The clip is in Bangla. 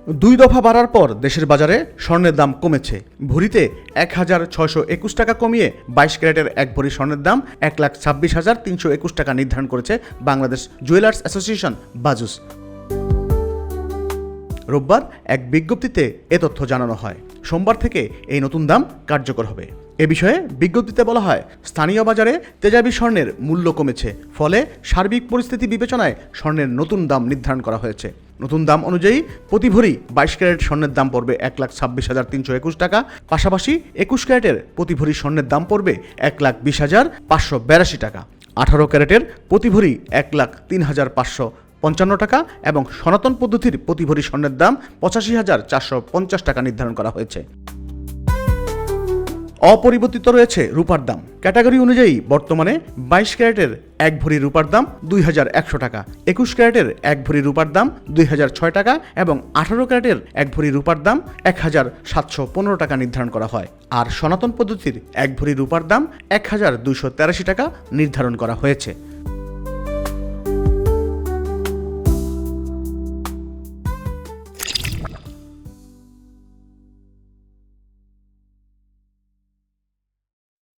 দুই দফা বাড়ার পর দেশের বাজারে স্বর্ণের দাম কমেছে। ভরিতে ১,৬২১ টাকা কমিয়ে ২২ ক্যারেটের এক ভরি স্বর্ণের দাম ১,২৬,৩২১ টাকা নির্ধারণ করেছে বাংলাদেশ জুয়েলার্স অ্যাসোসিয়েশন বাজুস। রোববার এক বিজ্ঞপ্তিতে এ তথ্য জানানো হয়। সোমবার থেকে এই নতুন দাম কার্যকর হবে। এ বিষয়ে বিজ্ঞপ্তিতে বলা হয়, স্থানীয় বাজারে তেজাবি স্বর্ণের মূল্য কমেছে, ফলে সার্বিক পরিস্থিতি বিবেচনায় স্বর্ণের নতুন দাম নির্ধারণ করা হয়েছে। নতুন দাম অনুযায়ী প্রতি ভরি ২২ ক্যারেট স্বর্ণের দাম পড়বে ১,২৬,৩২১ টাকা। পাশাপাশি ২১ ক্যারেটের প্রতি ভরি স্বর্ণের দাম পড়বে ১,২০,৫৮২ টাকা। ১৮ ক্যারেটের প্রতি ভরি ১,০৩,৫৫৫ টাকা এবং সনাতন পদ্ধতির প্রতি ভরি স্বর্ণের দাম ৮৫,৪৫০ টাকা নির্ধারণ করা হয়েছে। অপরিবর্তিত রয়েছে রূপার দাম। ক্যাটাগরি অনুযায়ী বর্তমানে ২২ ক্যারেটের এক ভরি রূপার দাম ২,১০০ টাকা, ২১ ক্যারেটের এক ভরি রূপার দাম ২,০০৬ টাকা এবং ১৮ ক্যারেটের এক ভরি রূপার দাম ১,৭১৫ টাকা নির্ধারণ করা হয়। আর সনাতন পদ্ধতির এক ভরি রূপার দাম ১,২৮৩ টাকা নির্ধারণ করা হয়েছে।